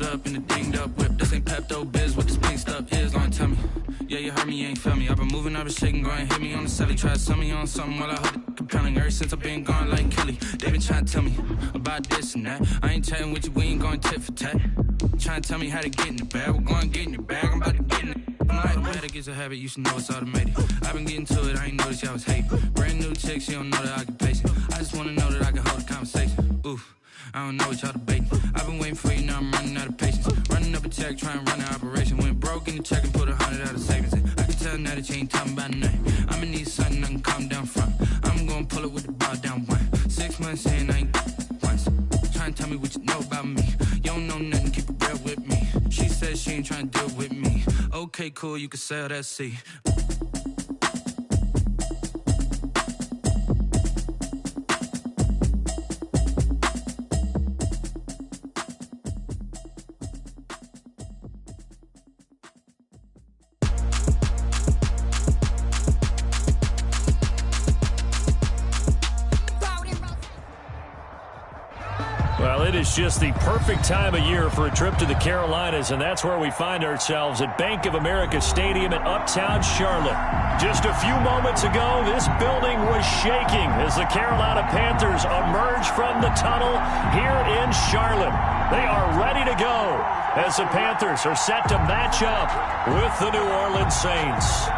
up in the dinged up whip. This ain't Pepto Biz, what this pink stuff is. Long tell me. Yeah, you heard me, you ain't felt me. I've been moving, I've been shaking, go and hit me on the celly. Try to sell me on something while I hold it compelling. Ever since I've been gone like Kelly, they been trying to tell me about this and that. I ain't chatting with you, we ain't going tit for tat. Trying to tell me how to get in the bag. We're going to get in the bag, I'm about to get in it. I'm like, the way that gets a habit, you should know it's automated. I've been getting to it, I ain't noticed y'all was hating. Brand new chick, she don't know that I can pace it. I just wanna know that I can hold a conversation. Oof, I don't know what y'all debating. I've been waiting for you, now I'm running out of patience. Running up a check, trying to run an operation. Went broke in the check and put 100 out of savings in. I can tell now that you ain't talking about nothing. I'ma need something I can calm down from. I'm gonna pull it with the bar down one. 6 months in, I ain't once. Trying to tell me what you know about me. You don't know nothing, keep it real with me. She said she ain't trying to deal with me. Okay, cool, you can sell that seat. Well, it is just the perfect time of year for a trip to the Carolinas, and that's where we find ourselves at Bank of America Stadium in Uptown Charlotte. Just a few moments ago, this building was shaking as the Carolina Panthers emerge from the tunnel here in Charlotte. They are ready to go as the Panthers are set to match up with the New Orleans Saints.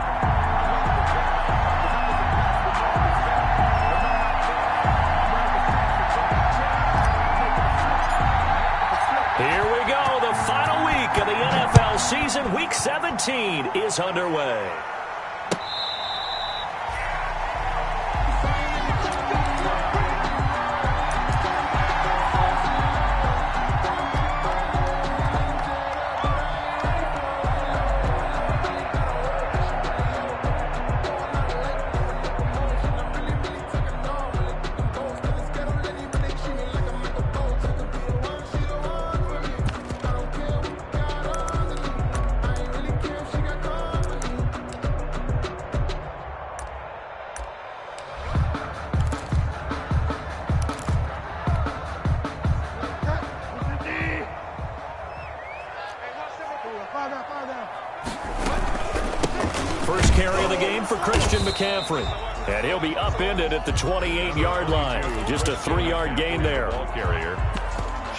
Here we go. The final week of the NFL season, Week 17, is underway. First carry of the game for Christian McCaffrey. And he'll be upended at the 28-yard line. Just a 3-yard gain there.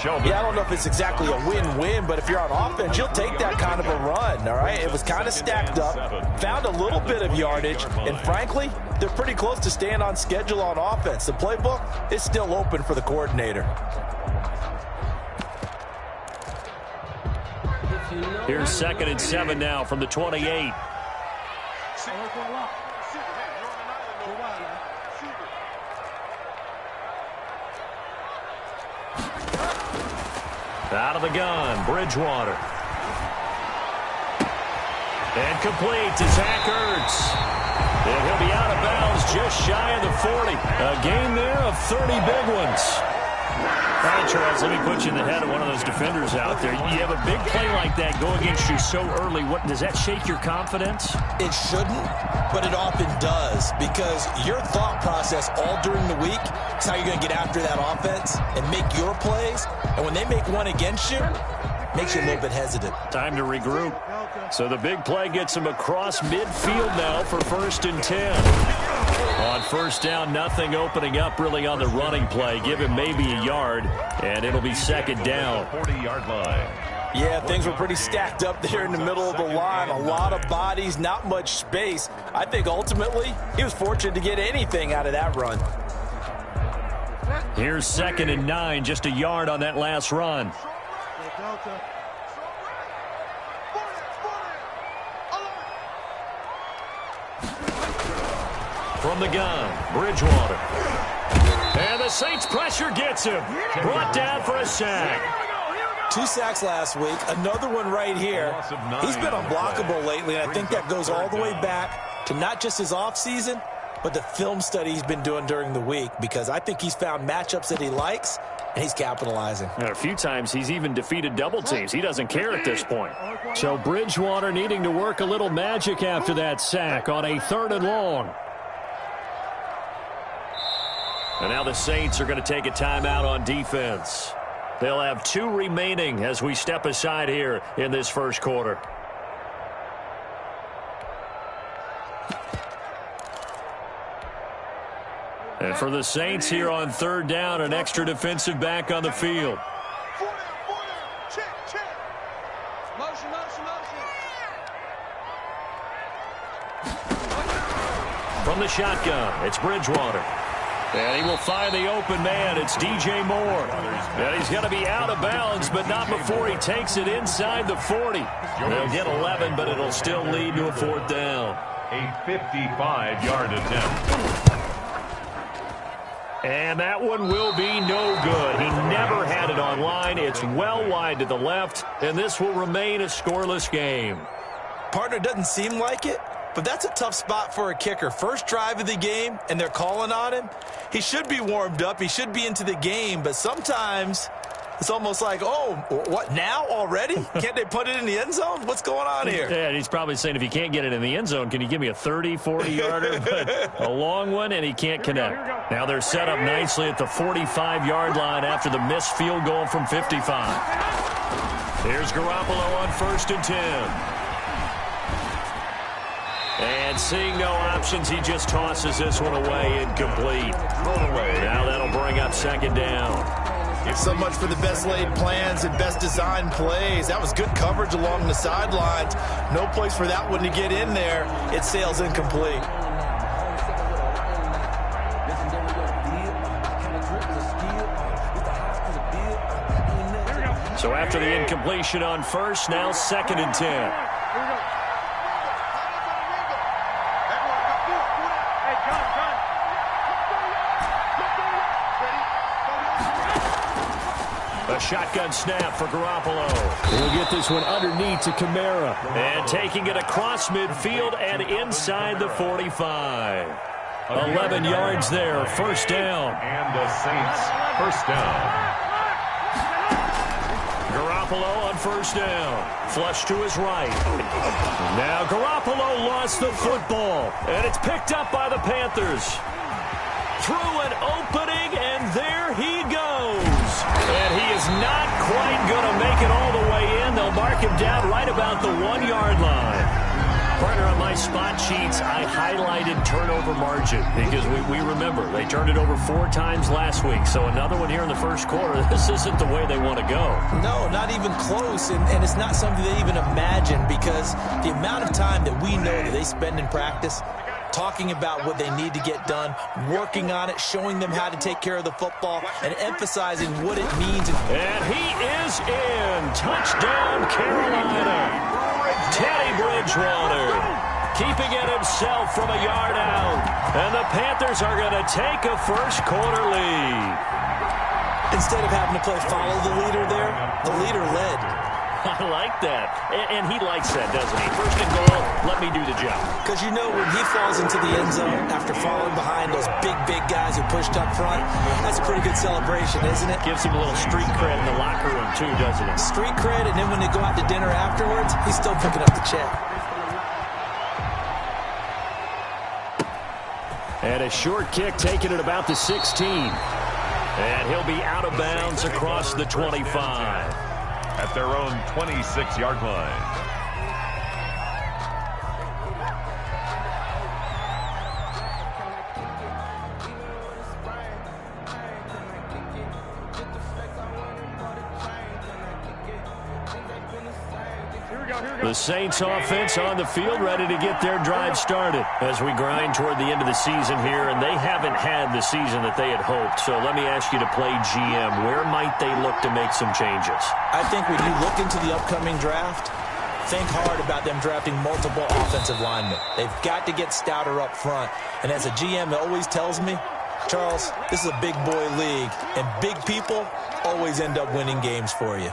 Yeah, I don't know if it's exactly a win-win, but if you're on offense, you'll take that kind of a run, all right? It was kind of stacked up, found a little bit of yardage, and frankly, they're pretty close to staying on schedule on offense. The playbook is still open for the coordinator. Here's 2nd and 7 now from the 28. Out of the gun, Bridgewater. And complete to Zach Ertz. And he'll be out of bounds just shy of the 40. A gain there of 30 big ones. All right, Charles, let me put you in the head of one of those defenders out there. You have a big play like that go against you so early. What does that shake your confidence? It shouldn't, but it often does, because your thought process all during the week is how you're going to get after that offense and make your plays. And when they make one against you, it makes you a little bit hesitant. Time to regroup. So the big play gets him across midfield now for 1st and 10. On 1st down, nothing opening up really on the running play. Give him maybe a yard, and it'll be 2nd down. 40-yard line. Yeah, things were pretty stacked up there in the middle of the line. A lot of bodies, not much space. I think ultimately he was fortunate to get anything out of that run. Here's 2nd and 9, just a yard on that last run. From the gun, Bridgewater. And the Saints pressure gets him. Brought down for a sack. 2 sacks last week, another one right here. He's been unblockable lately, and I think that goes all the way back to not just his offseason, but the film study he's been doing during the week, because I think he's found matchups that he likes, and he's capitalizing. And a few times he's even defeated double teams. He doesn't care at this point. So Bridgewater needing to work a little magic after that sack on a 3rd and long. And now the Saints are going to take a timeout on defense. They'll have 2 remaining as we step aside here in this first quarter. And for the Saints here on 3rd down, an extra defensive back on the field. From the shotgun, it's Bridgewater. And he will find the open man. It's DJ Moore. And he's going to be out of bounds, but not before he takes it inside the 40. They'll get 11, but it'll still lead to a 4th down. A 55-yard attempt. And that one will be no good. He never had it on line. It's well wide to the left, and this will remain a scoreless game. Partner, doesn't seem like it, but that's a tough spot for a kicker. First drive of the game, and they're calling on him. He should be warmed up. He should be into the game, but sometimes it's almost like, oh, what, now already? Can't they put it in the end zone? What's going on here? Yeah, he's probably saying, if you can't get it in the end zone, can you give me a 30, 40-yarder? But a long one, and he can't connect. Now they're set up nicely at the 45-yard line after the missed field goal from 55. Here's Garoppolo on 1st and 10. And seeing no options, he just tosses this one away, incomplete. Now that'll bring up 2nd down. So much for the best laid plans and best designed plays. That was good coverage along the sidelines. No place for that one to get in there. It sails incomplete. So after the incompletion on 1st, now 2nd and 10. A shotgun snap for Garoppolo. He'll get this one underneath to Kamara. And taking it across midfield and inside the 45. 11 yards there, 1st down. And the Saints, 1st down. Garoppolo on 1st down. Flush to his right. Now Garoppolo lost the football. And it's picked up by the Panthers. Through an opening, and there he goes. And he is not quite going to make it all the way in. They'll mark him down right about the 1-yard line. Partner, on my spot sheets, I highlighted turnover margin because we remember they turned it over 4 times last week. So another one here in the first quarter. This isn't the way they want to go. No, not even close. And it's not something they even imagine, because the amount of time that we know that they spend in practice talking about what they need to get done, working on it, showing them how to take care of the football, and emphasizing what it means. And he is in. Touchdown, Carolina. Teddy Bridgewater keeping it himself from a yard out. And the Panthers are going to take a first quarter lead. Instead of having to play follow the leader there, the leader led. I like that. And he likes that, doesn't he? 1st and goal, let me do the job. Because you know when he falls into the end zone after falling behind those big guys who pushed up front, that's a pretty good celebration, isn't it? Gives him a little street cred in the locker room, too, doesn't it? Street cred, and then when they go out to dinner afterwards, he's still picking up the check. And a short kick taken at about the 16. And he'll be out of bounds across the 25. At their own 26-yard line. The Saints offense on the field, ready to get their drive started as we grind toward the end of the season here, and they haven't had the season that they had hoped. So let me ask you to play GM. Where might they look to make some changes? I think when you look into the upcoming draft, think hard about them drafting multiple offensive linemen. They've got to get stouter up front. And as a GM, it always tells me, Charles, this is a big boy league, and big people always end up winning games for you.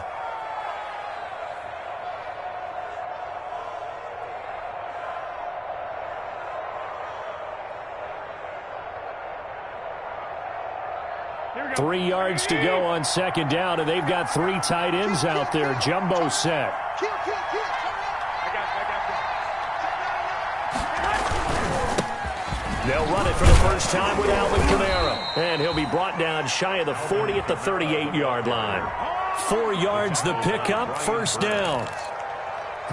Three yards to go on 2nd down, and they've got 3 tight ends out there. Jumbo set. They'll run it for the first time with Alvin Kamara. And he'll be brought down shy of the 40 at the 38-yard line. 4 yards the pickup, first down.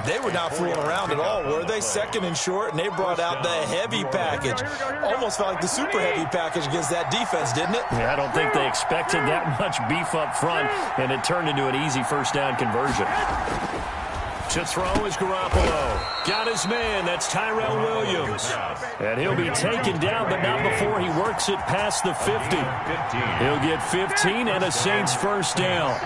They were not fooling around at all, were they? Second and short, and they brought out the heavy package. Almost felt like the super heavy package against that defense, didn't it? Yeah, I don't think they expected that much beef up front, and it turned into an easy first down conversion. To throw is Garoppolo. Got his man. That's Tyrell Williams. And he'll be taken down, but not before he works it past the 50. He'll get 15 and a Saints first down.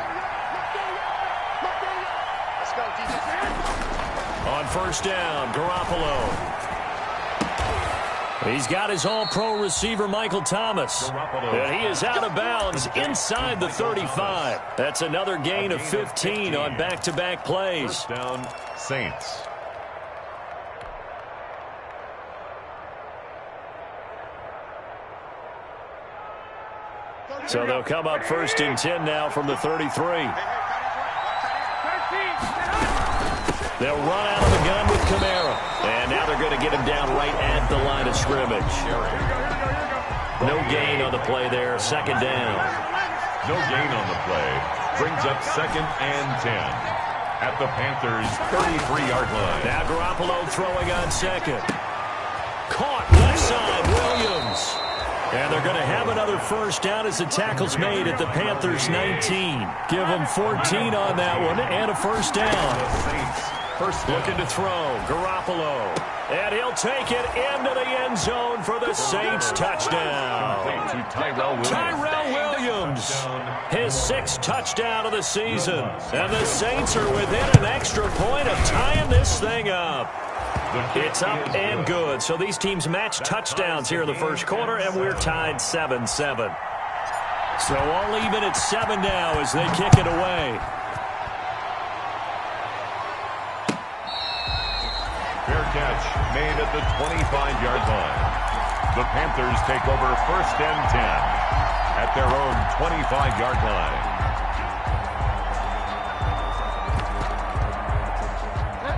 On first down, Garoppolo. He's got his all-pro receiver, Michael Thomas. And he is out of bounds inside the 35. That's another gain of 15 on back-to-back plays. First down, Saints. So they'll come up first and 10 now from the 33. They'll run out of the gun with Kamara. And now they're going to get him down right at the line of scrimmage. No gain on the play there. Second down. No gain on the play. Brings up second and 10. At the Panthers' 33-yard line. Now Garoppolo throwing on second. Caught left side, Williams. And they're going to have another first down as the tackle's made at the Panthers' 19. Give them 14 on that one and a first down. First looking to throw, Garoppolo. And he'll take it into the end zone for the Saints touchdown. Tyrell Williams, his 6th touchdown of the season. And the Saints are within an extra point of tying this thing up. It's up and good. So these teams match touchdowns here in the first quarter, and we're tied 7-7. So all even at 7 now as they kick it away. Fair catch made at the 25-yard line. The Panthers take over first and 10 at their own 25-yard line.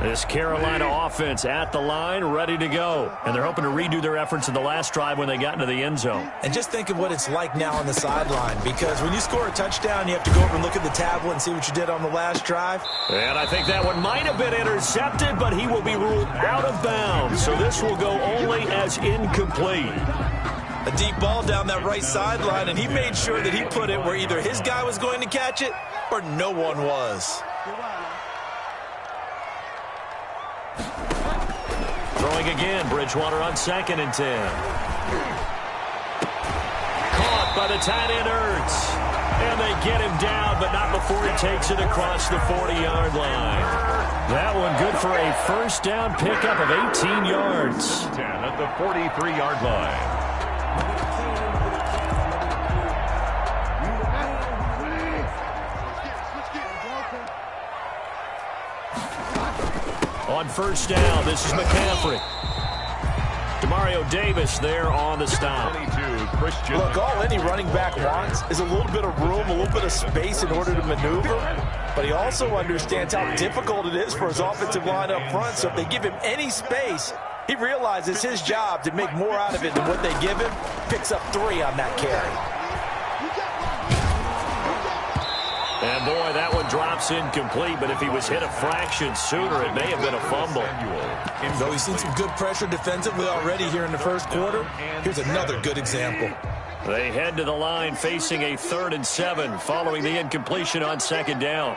This Carolina offense at the line, ready to go. And they're hoping to redo their efforts in the last drive when they got into the end zone. And just think of what it's like now on the sideline, because when you score a touchdown, you have to go over and look at the tablet and see what you did on the last drive. And I think that one might have been intercepted, but he will be ruled out of bounds. So this will go only as incomplete. A deep ball down that right sideline, and he made sure that he put it where either his guy was going to catch it or no one was. Throwing again, Bridgewater on second and 10. Caught by the tight end, Ertz. And they get him down, but not before he takes it across the 40-yard line. That one good for a first down pickup of 18 yards. 10 at the 43-yard line. On first down, this is McCaffrey. Demario Davis there on the stop. Look, all any running back wants is a little bit of room, a little bit of space in order to maneuver. But he also understands how difficult it is for his offensive line up front. So if they give him any space, he realizes his job to make more out of it than what they give him. Picks up 3 on that carry. And, boy, that one drops incomplete, but if he was hit a fraction sooner, it may have been a fumble. Though he's seen some good pressure defensively already here in the first quarter, here's another good example. They head to the line facing a 3rd and 7 following the incompletion on second down.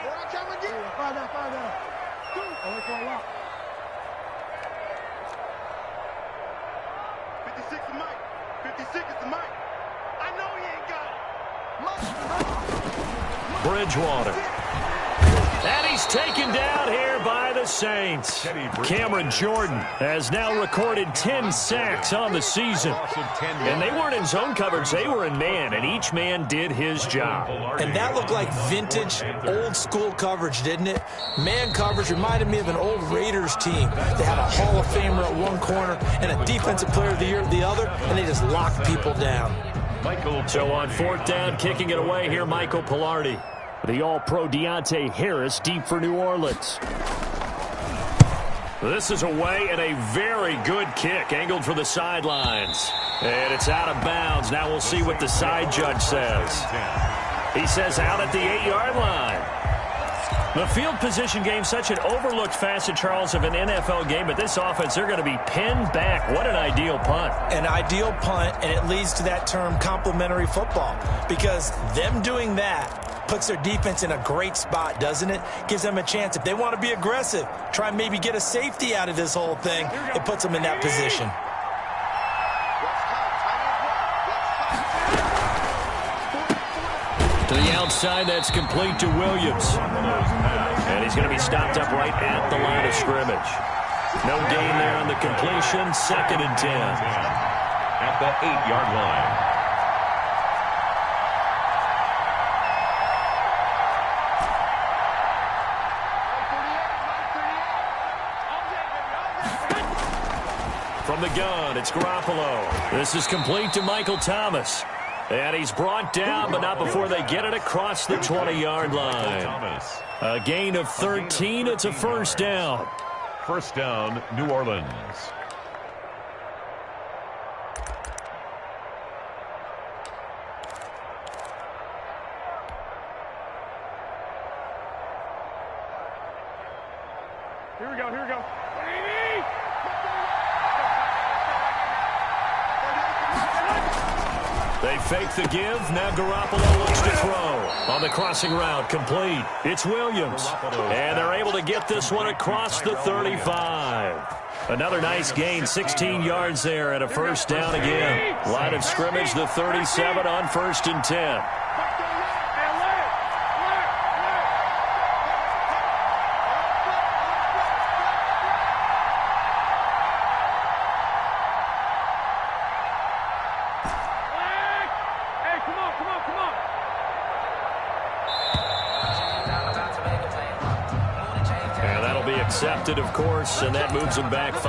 Bridgewater. And he's taken down here by the Saints. Cameron Jordan has now recorded 10 sacks on the season. And they weren't in zone coverage, they were in man, and each man did his job. And that looked like vintage, old-school coverage, didn't it? Man coverage reminded me of an old Raiders team. They had a Hall of Famer at one corner and a Defensive Player of the Year at the other, and they just locked people down. So on 4th down, kicking it away here, Michael Pilardi. The All-Pro Deontay Harris deep for New Orleans. This is away and a very good kick, angled for the sidelines. And it's out of bounds. Now we'll see what the side judge says. He says out at the 8-yard line. The field position game, such an overlooked facet, Charles, of an NFL game, but this offense, they're going to be pinned back. What an ideal punt. An ideal punt, and it leads to that term complementary football, because them doing that puts their defense in a great spot, doesn't it? Gives them a chance. If they want to be aggressive, try and maybe get a safety out of this whole thing, it puts them in that position. To the outside, that's complete to Williams. And he's going to be stopped up right at the line of scrimmage. No gain there on the completion. 2nd and 10. At the 8-yard line. From the gun, it's Garoppolo. This is complete to Michael Thomas. And he's brought down, but not before they get it across the 20-yard line. A gain of 13. It's a first down. First down, New Orleans. Here we go, here we go. They fake the give. Now Garoppolo looks to throw. On the crossing route, complete. It's Williams. And they're able to get this one across the 35. Another nice gain, 16 yards there, and a first down again. Line of scrimmage, the 37 on 1st and 10. Accepted, of course, and that moves him back 5.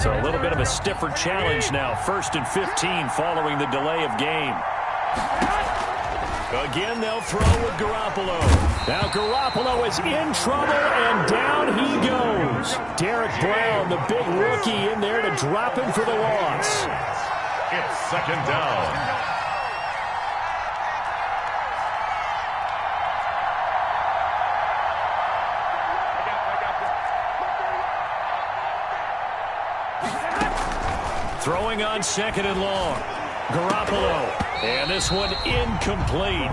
So a little bit of a stiffer challenge now. 1st and 15 following the delay of game. Again, they'll throw with Garoppolo. Now Garoppolo is in trouble, and down he goes. Derek Brown, the big rookie, in there to drop him for the loss. It's 2nd down. Throwing on 2nd and long. Garoppolo. And this one incomplete.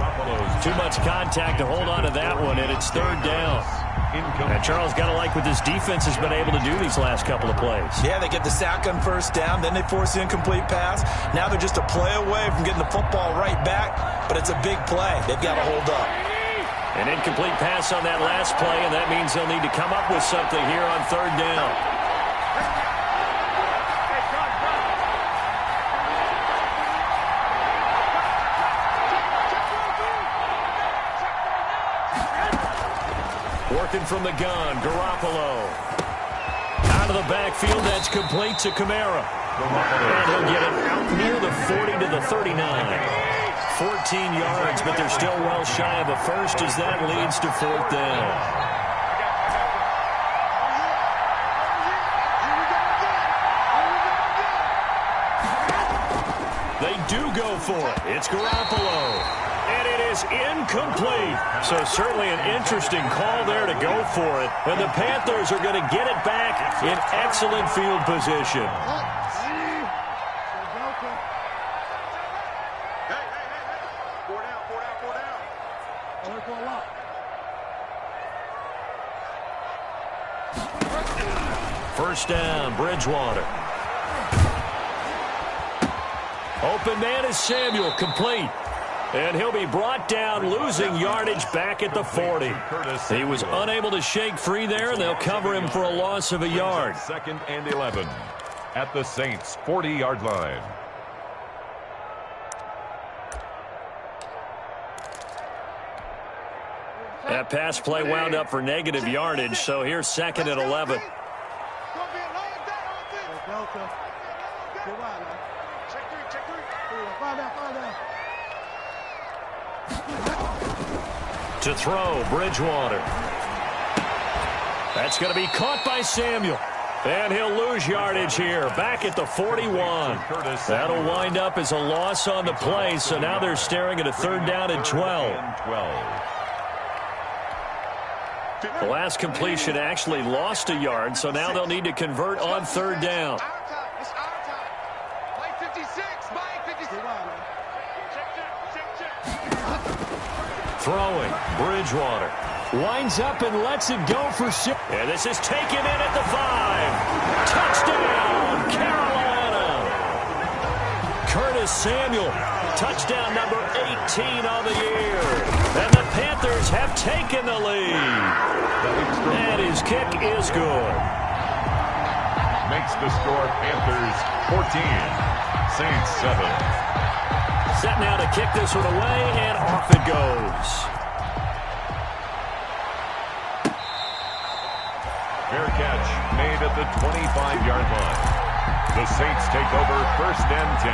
Too much contact to hold on to that one, and it's 3rd down. And Charles, got to like what this defense has been able to do these last couple of plays. Yeah, they get the sack on 1st down, then they force the incomplete pass. Now they're just a play away from getting the football right back, but it's a big play. They've got to hold up. An incomplete pass on that last play, and that means they'll need to come up with something here on 3rd down. Working from the gun, Garoppolo. Out of the backfield, that's complete to Kamara. And he'll get it out near the 40 to the 39. 14 yards, but they're still well shy of a first as that leads to 4th down. They do go for it. It's Garoppolo. And it is incomplete. So certainly an interesting call there to go for it. And the Panthers are going to get it back in excellent field position. First down, Bridgewater. Open man is Samuel, complete. And he'll be brought down, losing yardage back at the 40. He was unable to shake free there, and they'll cover him for a loss of a yard. 2nd and 11 at the Saints' 40-yard line. That pass play wound up for negative yardage, so here's 2nd and 11. To throw, Bridgewater. That's going to be caught by Samuel. And he'll lose yardage here, back at the 41. That'll wind up as a loss on the play, so now they're staring at a 3rd down and 12. The last completion actually lost a yard, so now they'll need to convert on 3rd down. Throwing, Bridgewater. Winds up and lets it go for 6. And this is taken in at the 5. Touchdown, Carolina. Curtis Samuel, touchdown number 18 on the year. And the Panthers have taken the lead. And his kick is good. Makes the score Panthers 14, Saints 7. Set now to kick this one away, and off it goes. Fair catch made at the 25-yard line. The Saints take over 1st and 10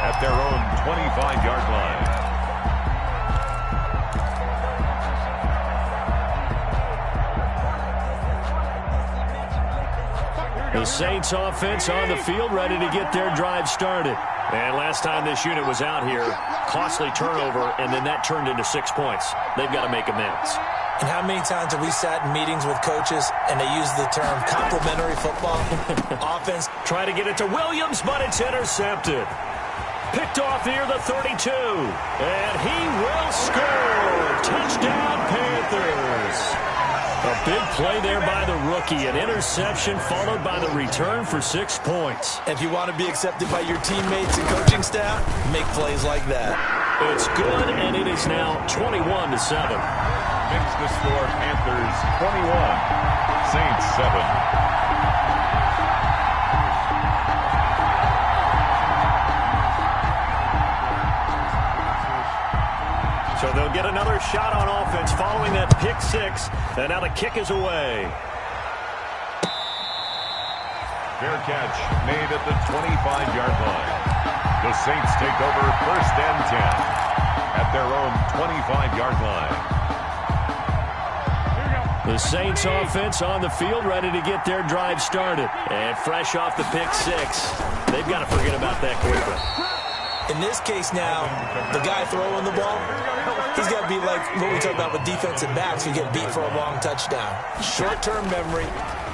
at their own 25-yard line. The Saints offense on the field, ready to get their drive started. And last time this unit was out here, costly turnover, and then that turned into 6 points. They've got to make amends. And how many times have we sat in meetings with coaches and they use the term complementary football? Offense. Try to get it to Williams, but it's intercepted. Picked off near the 32. And he will score. Touchdown, Panthers. A big play there by the rookie. An interception followed by the return for 6 points. If you want to be accepted by your teammates and coaching staff, make plays like that. It's good, and it is now 21-7. Makes the score Panthers 21, Saints 7. So they'll get another shot on offense following that pick 6. And now the kick is away. Fair catch made at the 25-yard line. The Saints take over 1st and 10 at their own 25-yard line. The Saints offense on the field, ready to get their drive started. And fresh off the pick 6. They've got to forget about that quickly. In this case now, the guy throwing the ball, he's got to be like what we talk about with defensive backs who get beat for a long touchdown. Short-term memory,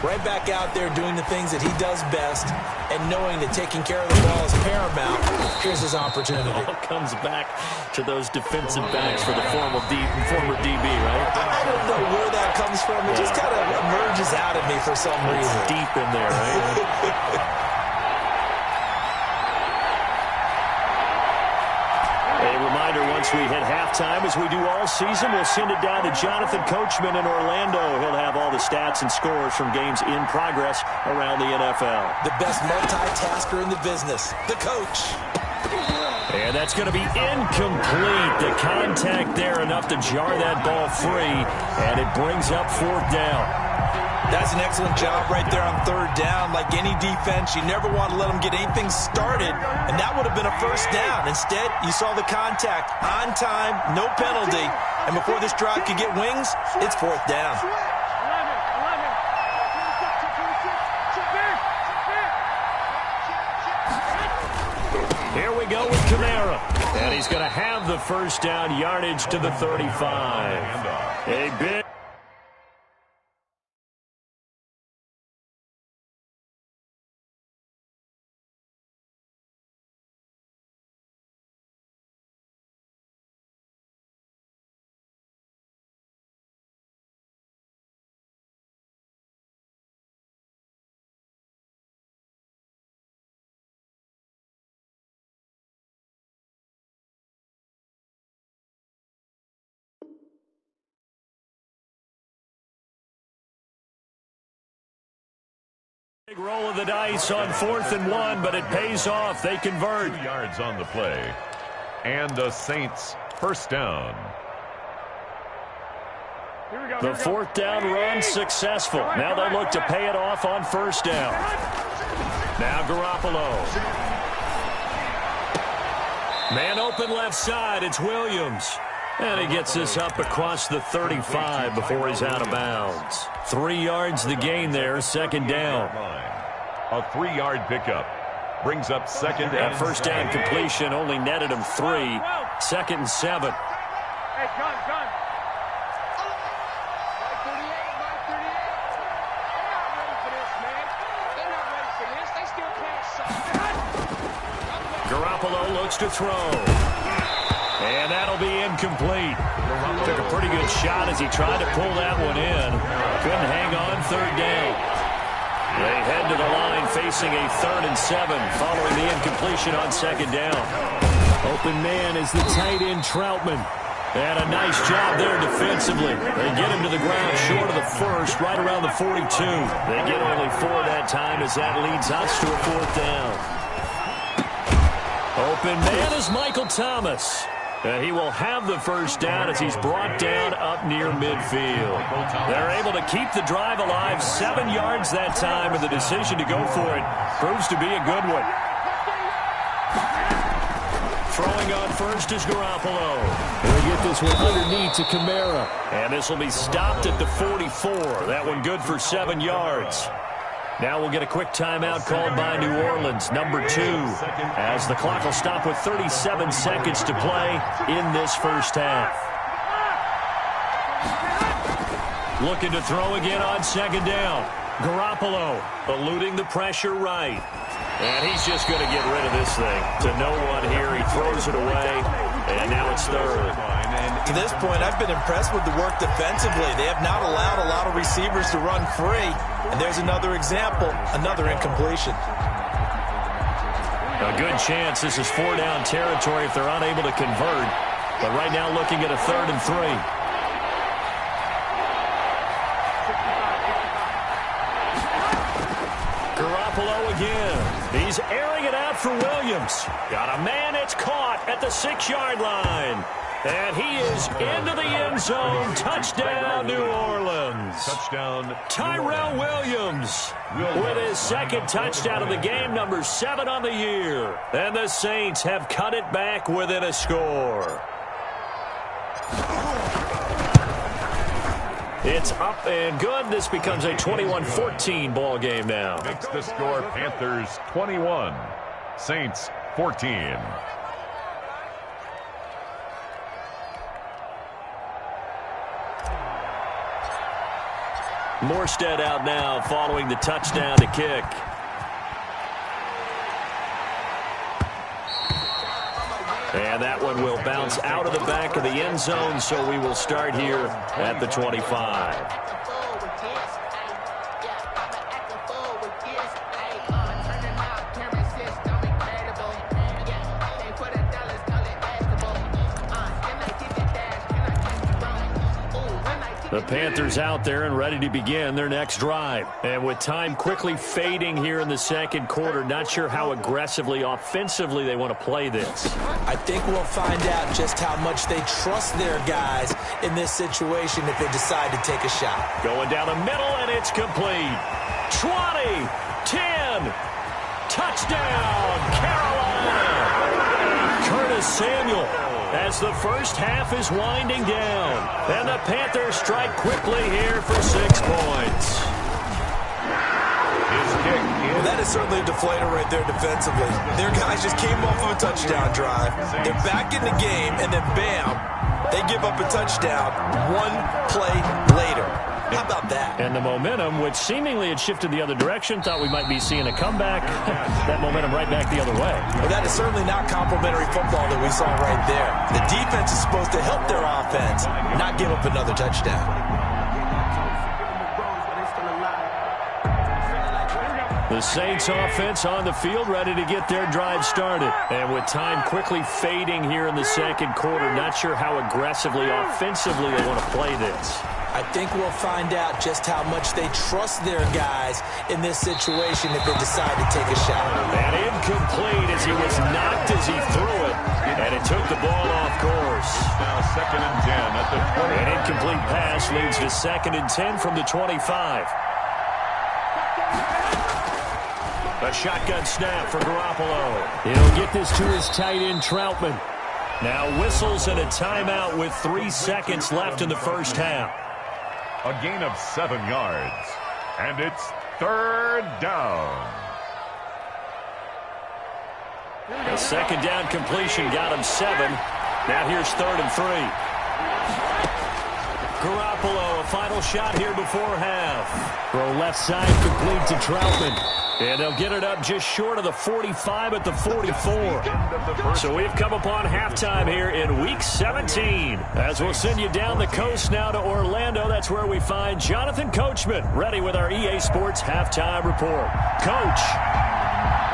right back out there doing the things that he does best, and knowing that taking care of the ball is paramount. Here's his opportunity. It all comes back to those defensive backs for the former DB, right? I don't know where that comes from. It just kind of emerges out of me for some reason. It's deep in there, right? A reminder, once we hit halftime, as we do all season, we'll send it down to Jonathan Coachman in Orlando. He'll have all the stats and scores from games in progress around the NFL. The best multitasker in the business, the coach. And that's going to be incomplete. The contact there enough to jar that ball free, and it brings up 4th down. That's an excellent job right there on 3rd down. Like any defense, you never want to let them get anything started, and that would have been a 1st down. Instead, you saw the contact on time, no penalty, and before this drive could get wings, it's 4th down. Here we go with Kamara, and he's going to have the 1st down, yardage to the 35. A big big roll of the dice on 4th and 1, but it pays off. They convert. 2 yards on the play. And the Saints 1st down. The 4th down run successful. Now they look to pay it off on 1st down. Now Garoppolo. Man open left side. It's Williams. And he gets this up across the 35 before he's out of bounds. 3 yards the gain there, second down. A 3-yard pickup brings up second down. That first down completion only netted him 3. Second and 7. Hey, gun. Garoppolo looks to throw. And that'll be incomplete. Took a pretty good shot as he tried to pull that one in. Couldn't hang on, third down. They head to the line facing a 3rd and 7 following the incompletion on second down. Open man is the tight end Troutman. And a nice job there defensively. They get him to the ground short of the first, right around the 42. They get only 4 that time as that leads us to a 4th down. Open man is Michael Thomas. And he will have the first down as he's brought down up near midfield. They're able to keep the drive alive, 7 yards that time, and the decision to go for it proves to be a good one. Throwing on first is Garoppolo. They get this one underneath to Kamara. And this will be stopped at the 44. That one good for 7 yards. Now we'll get a quick timeout called by New Orleans, number 2, as the clock will stop with 37 seconds to play in this first half. Looking to throw again on second down. Garoppolo eluding the pressure right. And he's just going to get rid of this thing. To no one here, he throws it away, and now it's third. To this point, I've been impressed with the work defensively. They have not allowed a lot of receivers to run free. And there's another example, another incompletion. A good chance this is 4-down territory if they're unable to convert. But right now looking at a 3rd and 3. Garoppolo again. He's airing it out for Williams. Got a man, it's caught at the 6-yard line. And he is into the end zone. Touchdown, New Orleans. Touchdown, Tyrell Williams with his second touchdown of the game, number 7 on the year. And the Saints have cut it back within a score. It's up and good. This becomes a 21-14 ball game now. Makes the score Panthers 21, Saints 14. Morstead out now following the touchdown to kick. And that one will bounce out of the back of the end zone, so we will start here at the 25. The Panthers out there and ready to begin their next drive. And with time quickly fading here in the second quarter, not sure how aggressively, offensively they want to play this. I think we'll find out just how much they trust their guys in this situation if they decide to take a shot. Going down the middle, and it's complete. 20, 10, touchdown, Carolina. Curtis Samuel. As the first half is winding down. And the Panthers strike quickly here for 6 points. Well, that is certainly a deflator right there defensively. Their guys just came off of a touchdown drive. They're back in the game, and then bam, they give up a touchdown 1 play later. How about that? And the momentum, which seemingly had shifted the other direction, thought we might be seeing a comeback. That momentum right back the other way. Well, that is certainly not complimentary football that we saw right there. The defense is supposed to help their offense, not give up another touchdown. The Saints offense on the field, ready to get their drive started. And with time quickly fading here in the second quarter, not sure how aggressively, offensively they want to play this. I think we'll find out just how much they trust their guys in this situation if they decide to take a shot. And incomplete as he was knocked as he threw it. And it took the ball off course. Now 2nd and 10 at the 20. An incomplete pass leads to 2nd and 10 from the 25. A shotgun snap for Garoppolo. He'll get this to his tight end, Troutman. Now whistles and a timeout with 3 seconds left in the first half. A gain of 7 yards. And it's 3rd down. A second down completion got him 7. Now here's 3rd and 3. Garoppolo, a final shot here before half. Throw left side, complete to Troutman. And they'll get it up just short of the 45 at the 44. So we've come upon halftime here in Week 17. As we'll send you down the coast now to Orlando, that's where we find Jonathan Coachman, ready with our EA Sports Halftime Report. Coach,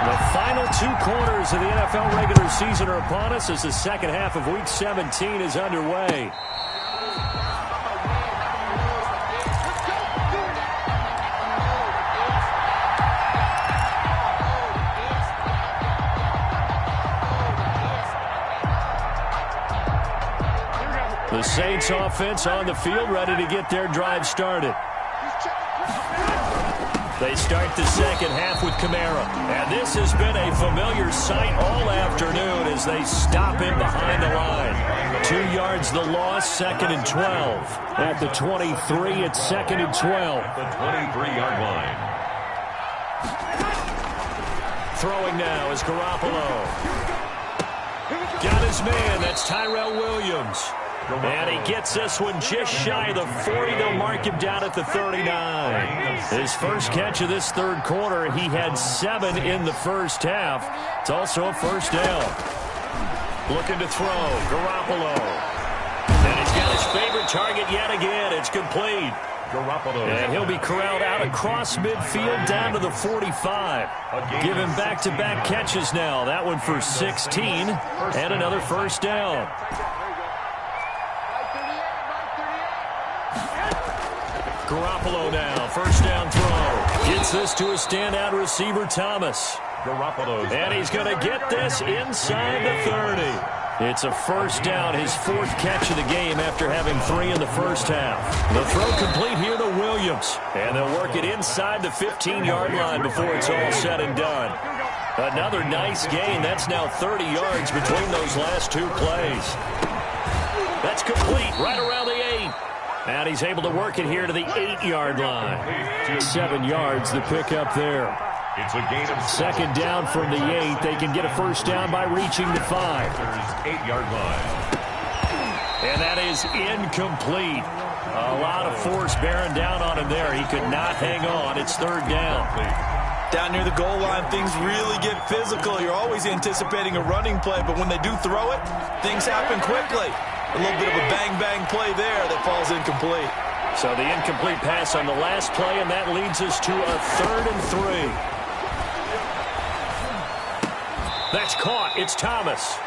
the final 2 quarters of the NFL regular season are upon us as the second half of Week 17 is underway. The Saints offense on the field, ready to get their drive started. They start the second half with Kamara. And this has been a familiar sight all afternoon as they stop him behind the line. 2 yards the loss, 2nd and 12. At the 23, it's 2nd and 12. The 23-yard line. Throwing now is Garoppolo. Got his man, that's Tyrell Williams. And he gets this one just shy of the 40. They'll mark him down at the 39. His first catch of this 3rd quarter, he had 7 in the first half. It's also a first down. Looking to throw, Garoppolo. And he's got his favorite target yet again. It's complete. Garoppolo. And he'll be corralled out across midfield down to the 45. Give him back-to-back catches now. That one for 16 and another first down. Garoppolo now, first down throw. Gets this to a standout receiver, Thomas. Garoppolo. And he's going to get this inside the 30. It's a first down, his 4th catch of the game after having 3 in the first half. The throw complete here to Williams. And they'll work it inside the 15-yard line before it's all said and done. Another nice gain. That's now 30 yards between those last 2 plays. That's complete right around the 8. And he's able to work it here to the 8-yard line. 7 yards the pickup there. It's a gain of 2nd down from the 8. They can get a first down by reaching the 5. 8-yard line. And that is incomplete. A lot of force bearing down on him there. He could not hang on. It's 3rd down. Down near the goal line, things really get physical. You're always anticipating a running play, but when they do throw it, things happen quickly. A little bit of a bang-bang play there that falls incomplete. So the incomplete pass on the last play, and that leads us to a 3rd and 3. That's caught. It's Thomas.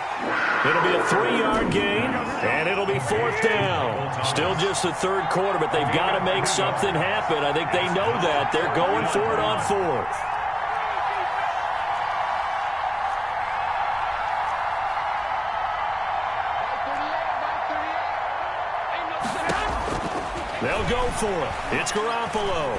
It'll be a 3-yard gain, and it'll be 4th down. Still just the 3rd quarter, but they've got to make something happen. I think they know that. They're going for it on 4th. They'll go for it. It's Garoppolo.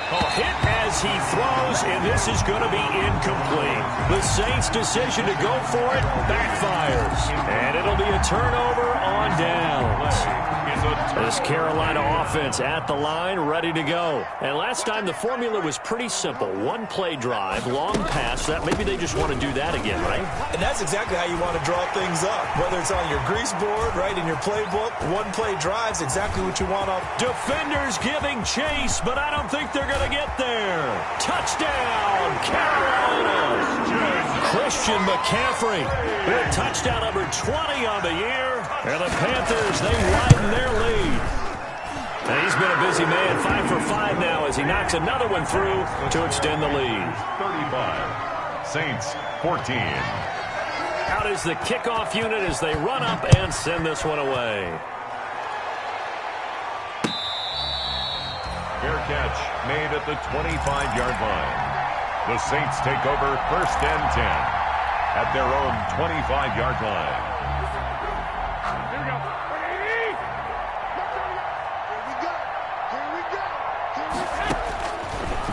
Oh, hit as he throws, and this is going to be incomplete. The Saints' decision to go for it backfires. And it'll be a turnover on downs. This Carolina offense at the line, ready to go. And last time the formula was pretty simple. 1-play drive, long pass. That maybe they just want to do that again, right? And that's exactly how you want to draw things up. Whether it's on your grease board, right, in your playbook, 1-play drive's exactly what you want to. Defenders giving chase, but I don't think they're going to get there. Touchdown, Carolina. Christian McCaffrey with touchdown number 20 on the year. And the Panthers, they widen their lead. And he's been a busy man, 5 for 5 now as he knocks another one through to extend the lead. 35. Saints 14. Out is the kickoff unit as they run up and send this one away. Fair catch made at the 25-yard line. The Saints take over 1st and 10 at their own 25-yard line.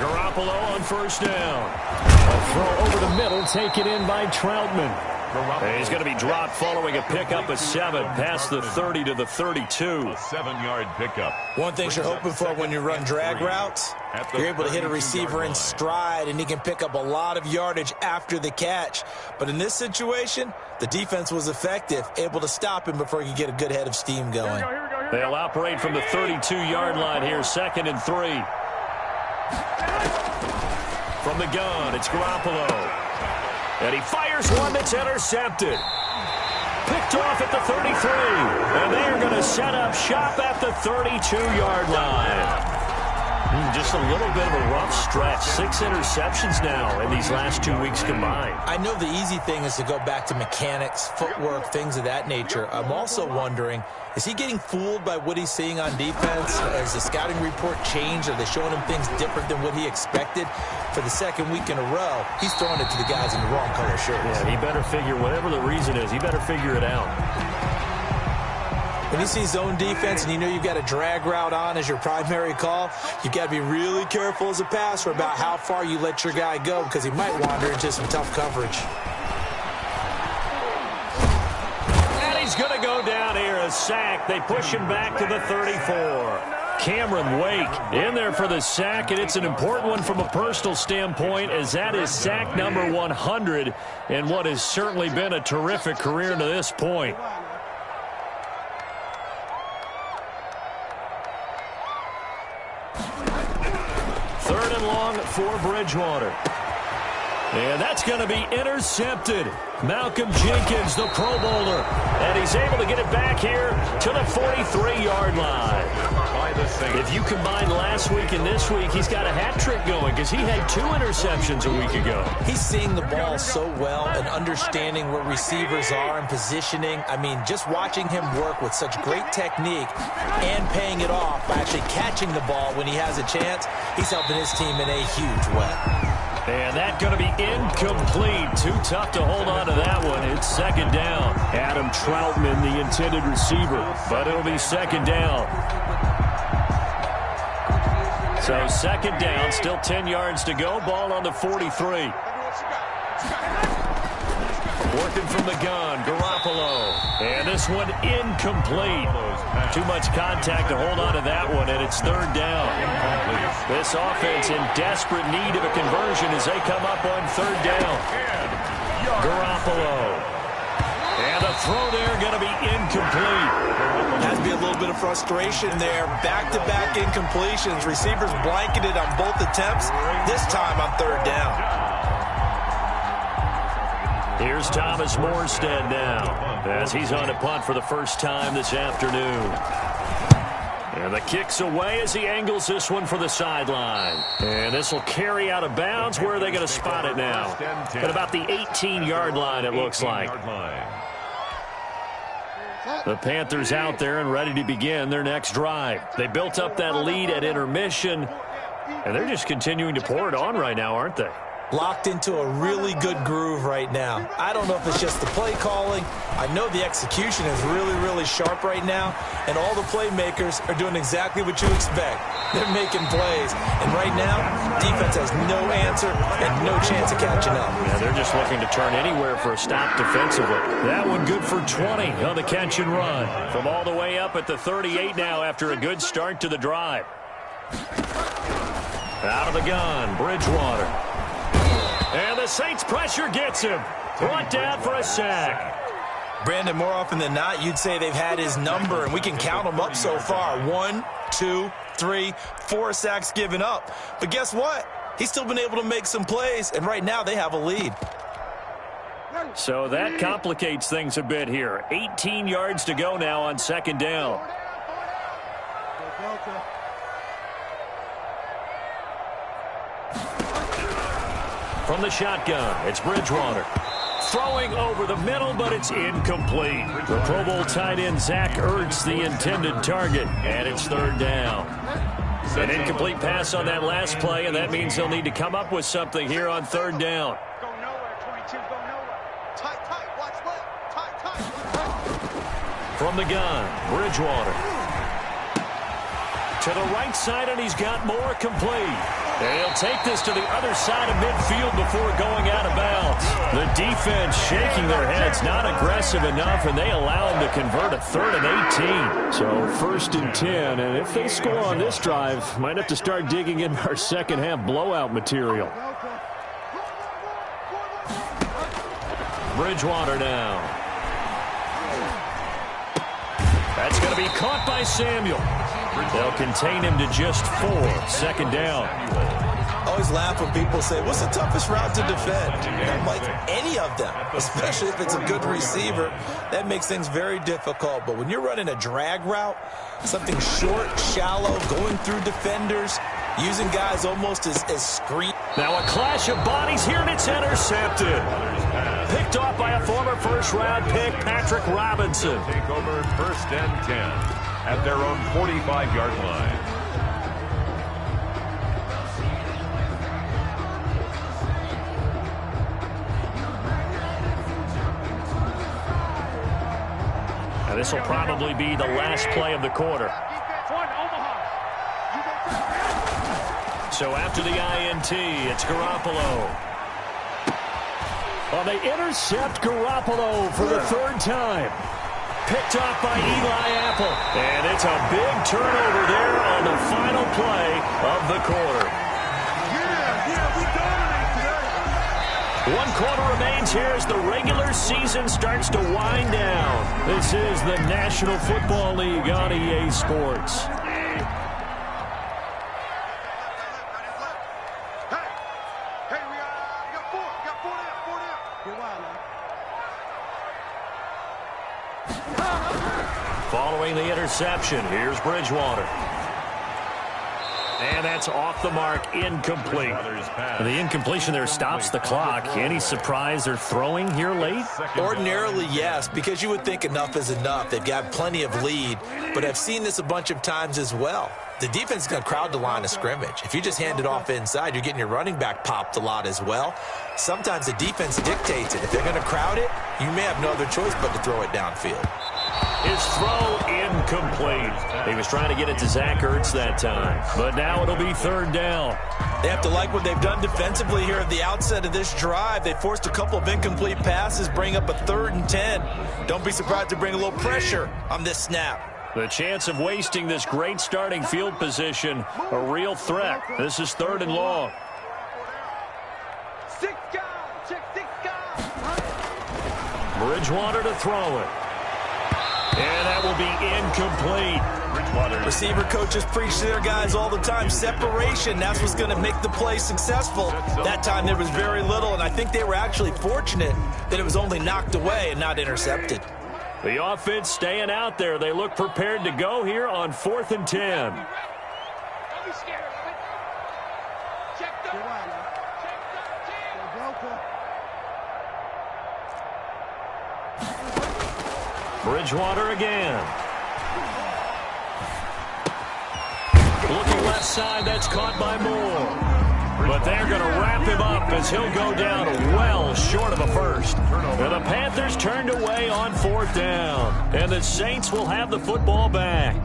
Garoppolo on 1st down. A throw over the middle, taken in by Troutman. And he's going to be dropped following a pickup of 7 past the 30 to the 32. A 7-yard pickup. One thing you're hoping for when you run drag routes, you're able to hit a receiver in stride, and he can pick up a lot of yardage after the catch. But in this situation, the defense was effective, able to stop him before he could get a good head of steam going. They'll operate from the 32-yard line here, 2nd and 3. From the gun, it's Garoppolo. And he fires one that's intercepted. Picked off at the 33. And they are going to set up shop at the 32-yard line. Just a little bit of a rough stretch. 6 interceptions now in these last 2 weeks combined. I know the easy thing is to go back to mechanics, footwork, things of that nature. I'm also wondering, is he getting fooled by what he's seeing on defense? Has the scouting report changed? Are they showing him things different than what he expected? For the 2nd week in a row, he's throwing it to the guys in the wrong color shirts. Yeah, he better figure, whatever the reason is, he better figure it out. When you see zone defense and you know you've got a drag route on as your primary call, you've got to be really careful as a passer about how far you let your guy go, because he might wander into some tough coverage. And he's going to go down here, a sack. They push him back to the 34. Cameron Wake in there for the sack, and it's an important one from a personal standpoint, as that is sack number 100 in what has certainly been a terrific career to this point. 3rd and long for Bridgewater. And that's going to be intercepted. Malcolm Jenkins, the Pro Bowler. And he's able to get it back here to the 43-yard line. If you combine last week and this week, he's got a hat trick going because he had 2 interceptions a week ago. He's seeing the ball so well and understanding where receivers are and positioning. I mean, just watching him work with such great technique and paying it off by actually catching the ball when he has a chance, he's helping his team in a huge way. And that's going to be incomplete. Too tough to hold on to that one. It's 2nd down. Adam Troutman, the intended receiver, but it'll be 2nd down. So 2nd down, still 10 yards to go. Ball on the 43. Working from the gun, Garoppolo. And this one incomplete. Too much contact to hold on to that one, and it's 3rd down. This offense in desperate need of a conversion as they come up on 3rd down. Garoppolo. And the throw there going to be incomplete. Has to be a little bit of frustration there. Back-to-back incompletions. Receivers blanketed on both attempts, this time on 3rd down. Here's Thomas Morstead now as he's on a punt for the first time this afternoon. And the kick's away as he angles this one for the sideline. And this will carry out of bounds. Where are they going to spot it now? At about the 18-yard line, it looks like. The Panthers out there and ready to begin their next drive. They built up that lead at intermission, and they're just continuing to pour it on right now, aren't they? Locked into a really good groove right now. I don't know if it's just the play calling. I know the execution is really, really sharp right now, and all the playmakers are doing exactly what you expect. They're making plays, and right now, defense has no answer and no chance of catching up. Yeah, they're just looking to turn anywhere for a stop defensively. That one good for 20 on the catch and run. From all the way up at the 38 now after a good start to the drive. Out of the gun, Bridgewater. And the Saints pressure gets him. Brought down for a sack. Brandon, more often than not, you'd say they've had his number, and we can count them up so far. 1, 2, 3, 4 sacks given up. But guess what? He's still been able to make some plays, and right now they have a lead. So that complicates things a bit here. 18 yards to go now on 2nd down. From the shotgun, it's Bridgewater. Throwing over the middle, but it's incomplete. The Pro Bowl tight end, Zach Ertz, the intended target, and it's 3rd down. An incomplete pass on that last play, and that means they'll need to come up with something here on 3rd down. Go nowhere, 22, go nowhere. Tight, watch left. Tight. From the gun, Bridgewater. To the right side, and he's got more complete. And he'll take this to the other side of midfield before going out of bounds. The defense shaking their heads, not aggressive enough, and they allow him to convert a 3rd and 18. So 1st and 10, and if they score on this drive, might have to start digging in our second-half blowout material. Bridgewater now. That's going to be caught by Samuel. They'll contain him to just 4. 2nd down. I always laugh when people say, what's the toughest route to defend? I'm like, any of them, especially if it's a good receiver. That makes things very difficult. But when you're running a drag route, something short, shallow, going through defenders, using guys almost as screen. Now a clash of bodies here, and it's intercepted. Picked off by a former first-round pick, Patrick Robinson. Take over 1st and 10 at their own 45-yard line. Now this will probably be the last play of the quarter. So after the INT, it's Garoppolo. Well, they intercept Garoppolo for the 3rd time. Picked off by Eli Apple. And it's a big turnover there on the final play of the quarter. We dominate today. 1 quarter remains here as the regular season starts to wind down. This is the National Football League on EA Sports. Following the interception, here's Bridgewater. And that's off the mark, incomplete. The incompletion there stops the clock. Any surprise they're throwing here late? Ordinarily, yes, because you would think enough is enough. They've got plenty of lead, but I've seen this a bunch of times as well. The defense is going to crowd the line of scrimmage. If you just hand it off inside, you're getting your running back popped a lot as well. Sometimes the defense dictates it. If they're going to crowd it, you may have no other choice but to throw it downfield. His throw incomplete. He was trying to get it to Zach Ertz that time. But now it'll be 3rd down. They have to like what they've done defensively here at the outset of this drive. They forced a couple of incomplete passes, bring up a 3rd and 10. Don't be surprised to bring a little pressure on this snap. The chance of wasting this great starting field position, a real threat. This is 3rd and long. 6 guys. Check 6 guys. Bridgewater to throw it. And that will be incomplete. Receiver coaches preach to their guys all the time. Separation, that's what's going to make the play successful. That time there was very little, and I think they were actually fortunate that it was only knocked away and not intercepted. The offense staying out there. They look prepared to go here on 4th and 10. Don't be scared of it. Check 13. Bridgewater again. Looking left side, that's caught by Moore. But they're going to wrap him up as he'll go down well short of a first. And the Panthers turned away on 4th down. And the Saints will have the football back.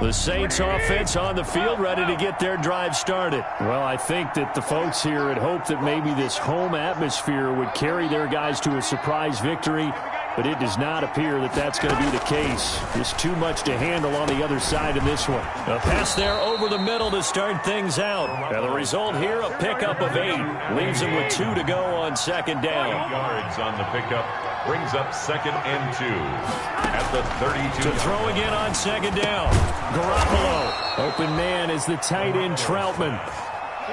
The Saints offense on the field, ready to get their drive started. Well, I think that the folks here had hoped that maybe this home atmosphere would carry their guys to a surprise victory, but it does not appear that that's going to be the case. There's too much to handle on the other side in this one. A pass there over the middle to start things out. And the result here, a pickup of 8. Leaves them with 2 to go on 2nd down. 8 yards on the pickup. Brings up 2nd and 2 at the 32. To throw again on 2nd down. Garoppolo. Open man is the tight end Troutman.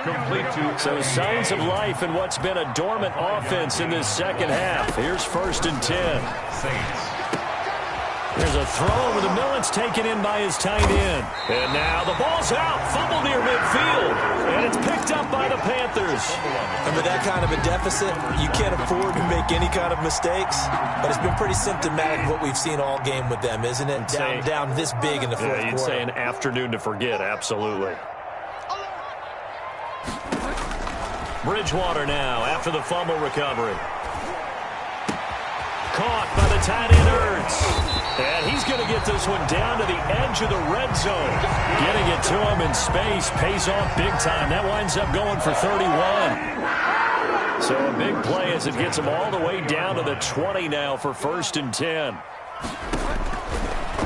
Complete to. So signs of life in what's been a dormant offense in this second half. Here's 1st and 10. Saints. There's a throw over the middle. It's taken in by his tight end. And now the ball's out. Fumble near midfield. And it's picked up by the Panthers. And with that kind of a deficit, you can't afford to make any kind of mistakes. But it's been pretty symptomatic of what we've seen all game with them, isn't it? Down this big in the fourth quarter. You'd say an afternoon to forget, absolutely. Bridgewater now after the fumble recovery. Caught by the tight end, Ertz. And he's going to get this one down to the edge of the red zone. Getting it to him in space pays off big time. That winds up going for 31. So a big play as it gets him all the way down to the 20 now for 1st and 10.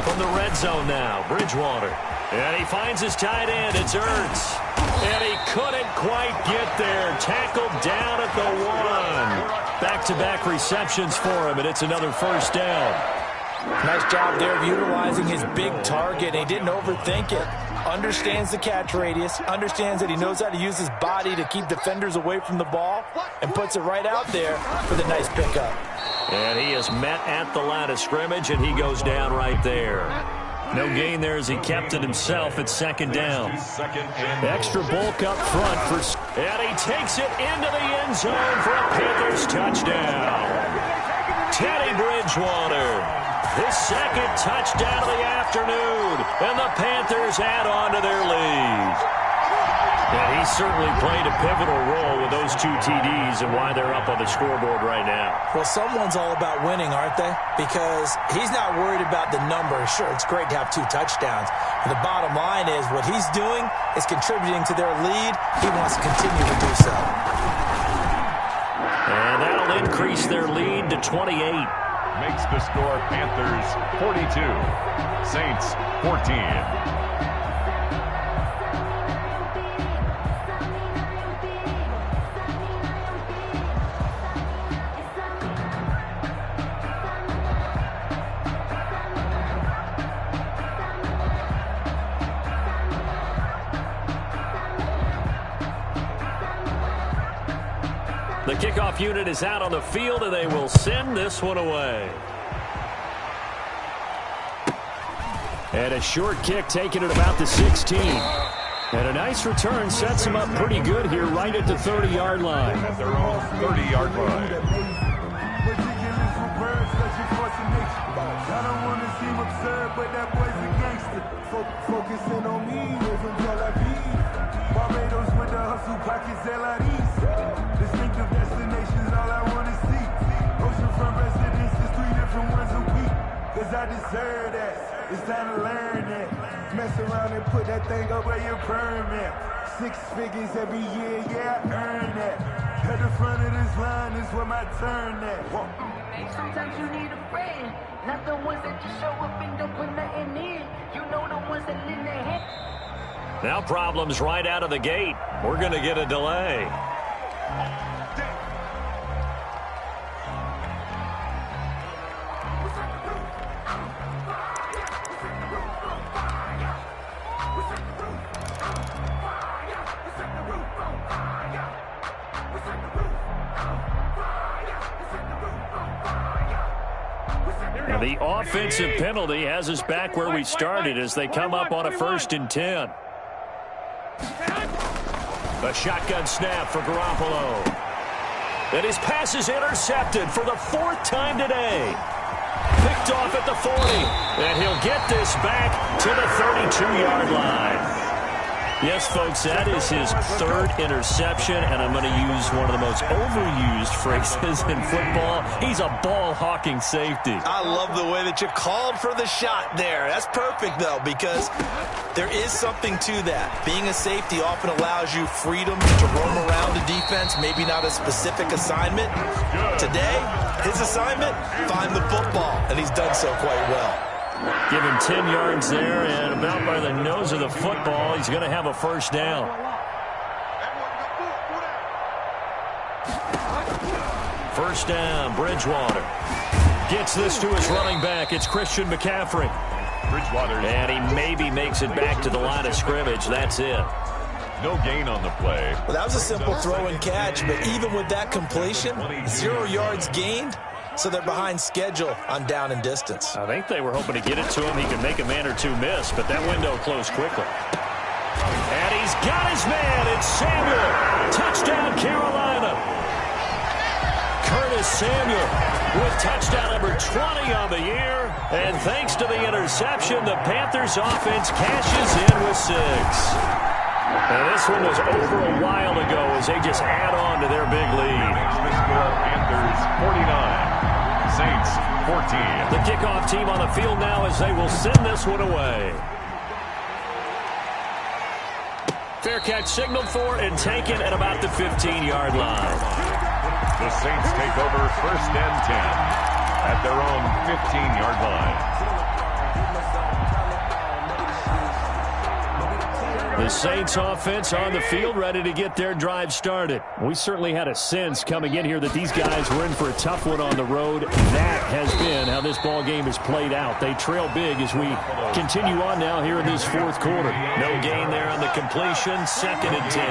From the red zone now, Bridgewater. And he finds his tight end. It's Ertz. And he couldn't quite get there. Tackled down at the 1. Back-to-back receptions for him, and it's another 1st down. Nice job there of utilizing his big target. He didn't overthink it. Understands the catch radius. Understands that he knows how to use his body to keep defenders away from the ball. And puts it right out there for the nice pickup. And he is met at the line of scrimmage, and he goes down right there. No gain there as he kept it himself at 2nd down. Extra bulk up front for... And he takes it into the end zone for a Panthers touchdown. Teddy Bridgewater, his 2nd touchdown of the afternoon. And the Panthers add on to their lead. And he certainly played a pivotal role with those 2 TDs and why they're up on the scoreboard right now. Well, someone's all about winning, aren't they? Because he's not worried about the number. Sure, it's great to have 2 touchdowns. But the bottom line is what he's doing is contributing to their lead. He wants to continue to do so. And that'll increase their lead to 28. Makes the score Panthers 42, Saints 14. The kickoff unit is out on the field, and they will send this one away. And a short kick taken at about the 16. And a nice return sets them up pretty good here right at the 30-yard line. At their own 30-yard line. I don't want to seem absurd, but that boy's a gangster. Focusing on me, from Tel Aviv. Barbados with the hustle, pockets LIDs. Distinctive destinations, all I want to see. Oceanfront residences, 3 different ones a week. Cause I deserve that. It's time to learn that. Mess around and put that thing up where your permit. 6 figures every year, yeah, I earn that. At the front of this line is where my turn at. Sometimes you need a friend, not the ones that just show up and don't put nothing in. You know the ones that lend their hand. Now problems right out of the gate. We're going to get a delay. And the offensive penalty has us back where we started as they come up on a 1st and 10. A shotgun snap for Garoppolo. And his pass is intercepted for the 4th time today. Picked off at the 40. And he'll get this back to the 32-yard line. Yes, folks, that is his 3rd interception, and I'm going to use one of the most overused phrases in football. He's a ball-hawking safety. I love the way that you called for the shot there. That's perfect, though, because there is something to that. Being a safety often allows you freedom to roam around the defense, maybe not a specific assignment. Today, his assignment, find the football, and he's done so quite well. Give him 10 yards there, and about by the nose of the football, he's going to have a 1st down. First down, Bridgewater. Gets this to his running back. It's Christian McCaffrey. Bridgewater. And he maybe makes it back to the line of scrimmage. That's it. No gain on the play. Well, that was a simple throw and catch, but even with that completion, 0 yards gained. So they're behind schedule on down and distance. I think they were hoping to get it to him. He could make a man or 2 miss, but that window closed quickly. And he's got his man. It's Samuel. Touchdown, Carolina. Curtis Samuel with touchdown number 20 on the year. And thanks to the interception, the Panthers offense cashes in with 6. And this one was over a while ago as they just add on to their big lead. The score, Panthers 49, Saints 14. The kickoff team on the field now as they will send this one away. Fair catch signaled for and taken at about the 15-yard line. The Saints take over 1st and 10 at their own 15-yard line. The Saints offense on the field ready to get their drive started. We certainly had a sense coming in here that these guys were in for a tough one on the road. That has been how this ball game has played out. They trail big as we continue on now here in this 4th quarter. No gain there on the completion. 2nd and 10.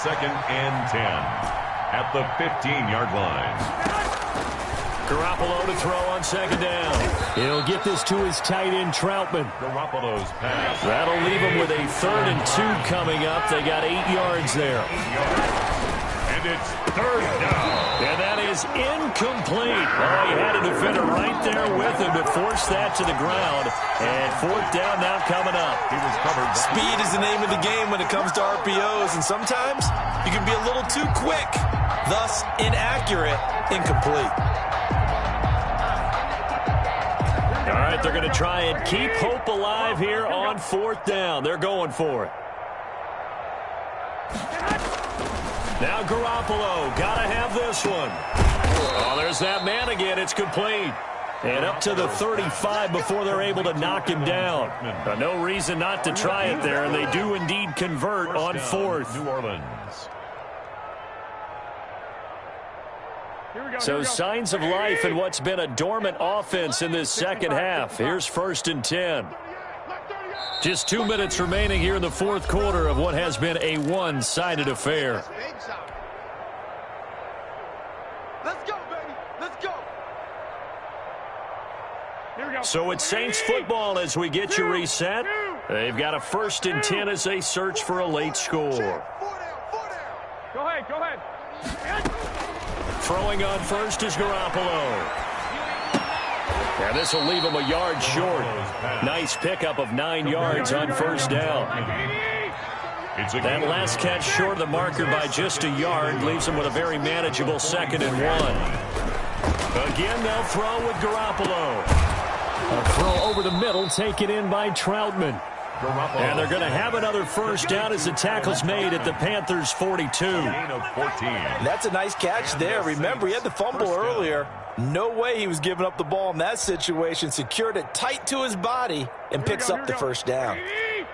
2nd and 10 at the 15-yard line. Garoppolo to throw on 2nd down. He'll get this to his tight end, Troutman. Garoppolo's pass. That'll leave him with a 3rd and 2 coming up. They got 8 yards there. And it's 3rd down. And that is incomplete. Oh, he had a defender right there with him to force that to the ground. And 4th down now coming up. He was covered. Speed is the name of the game when it comes to RPOs, and sometimes you can be a little too quick, thus inaccurate, incomplete. All right, they're going to try and keep hope alive here on 4th down. They're going for it. Now Garoppolo, got to have this one. Oh, there's that man again. It's complete. And up to the 35 before they're able to knock him down. No reason not to try it there, and they do indeed convert on 4th. New Orleans. So signs of life in what's been a dormant offense in this 2nd half. Here's 1st and 10. Just 2 minutes remaining here in the 4th quarter of what has been a one-sided affair. Let's go, baby. Let's go. Here we go. So it's Saints football as we get you reset. They've got a 1st and 10 as they search for a late score. 4 down. Go ahead, go ahead. Throwing on 1st is Garoppolo. And this will leave him a yard short. Nice pickup of 9 yards on 1st down. That last catch short of the marker by just a yard leaves him with a very manageable 2nd and 1. Again, they'll throw with Garoppolo. A throw over the middle, taken in by Troutman. And they're going to have another 1st down as the tackle's made at the Panthers' 42. That's a nice catch there. Remember, he had the fumble earlier. No way he was giving up the ball in that situation. Secured it tight to his body and picks up the 1st down. Hey,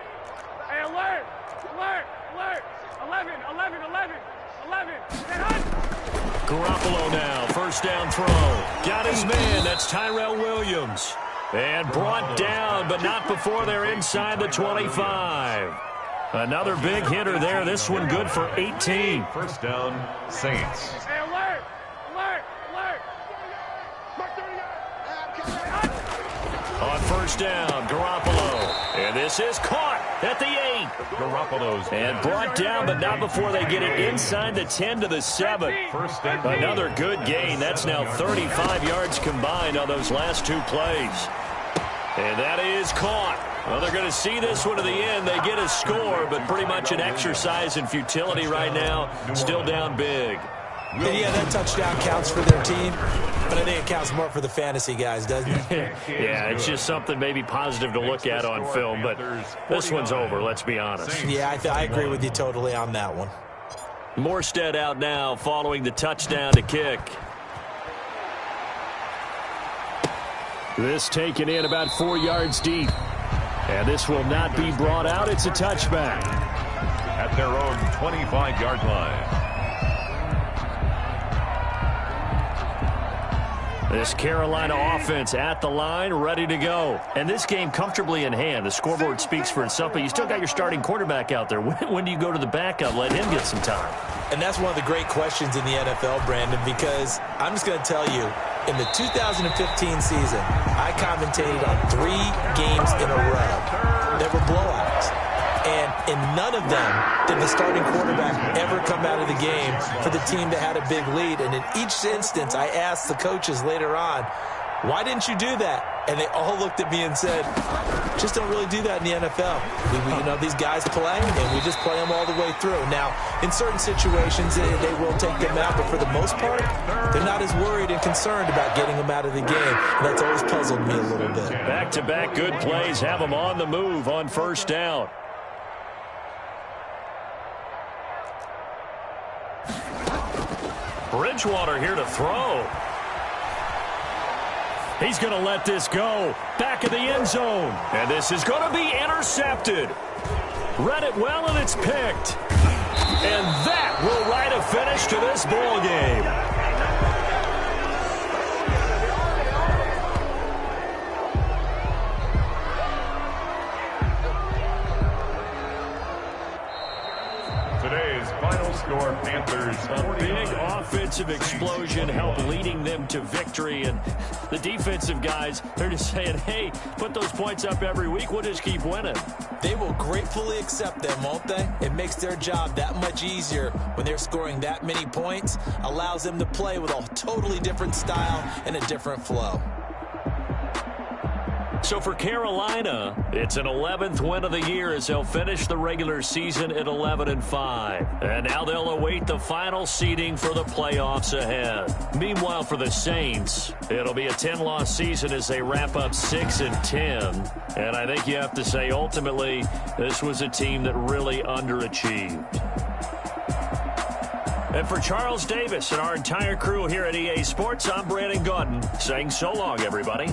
alert! Alert! Alert! 11! 11! 11! 11! Garoppolo now, 1st down throw. Got his man, that's Tyrell Williams. And brought down, but not before they're inside the 25. Another big hitter there. This one good for 18. 1st down, Saints. Hey, alert! Alert! Alert! On 1st down, Garoppolo. And this is caught at the 8. Garoppolo's And brought down, but not before they get it inside the 10 to the 7. Another good gain. That's now 35 yards combined on those last 2 plays. And that is caught. Well, they're going to see this one to the end. They get a score, but pretty much an exercise in futility right now. Still down big. Yeah, that touchdown counts for their team, but I think it counts more for the fantasy guys, doesn't it? Yeah, it's just something maybe positive to look at on film, but this one's over, let's be honest. Yeah, I agree with you totally on that one. Morstead out now following the touchdown to kick. This taken in about 4 yards deep. And this will not be brought out. It's a touchback. At their own 25-yard line. This Carolina offense at the line, ready to go. And this game comfortably in hand. The scoreboard speaks for itself, but you still got your starting quarterback out there. When do you go to the backup? Let him get some time. And that's one of the great questions in the NFL, Brandon, because I'm just going to tell you, in the 2015 season, I commentated on 3 games in a row that were blowouts. And in none of them did the starting quarterback ever come out of the game for the team that had a big lead. And in each instance, I asked the coaches later on, why didn't you do that? and they all looked at me and said, just don't really do that in the NFL. These guys play, and we just play them all the way through. Now, in certain situations, they will take them out, but for the most part, they're not as worried and concerned about getting them out of the game, and that's always puzzled me a little bit. Back-to-back good plays have them on the move on first down. Bridgewater here to throw. He's going to let this go. Back of the end zone. And this is going to be intercepted. Read it well, and it's picked. And that will write a finish to this ball game. Today's final score, Panthers. A big offensive explosion helped leading them to victory. And the defensive guys, they're just saying, hey, put those points up every week. We'll just keep winning. They will gratefully accept them, won't they? It makes their job that much easier when they're scoring that many points. Allows them to play with a totally different style and a different flow. So for Carolina, it's an 11th win of the year as they'll finish the regular season at 11-5. And now they'll await the final seeding for the playoffs ahead. Meanwhile, for the Saints, it'll be a 10-loss season as they wrap up 6-10. And I think you have to say, ultimately, this was a team that really underachieved. And for Charles Davis and our entire crew here at EA Sports, I'm Brandon Gaudin saying so long, everybody.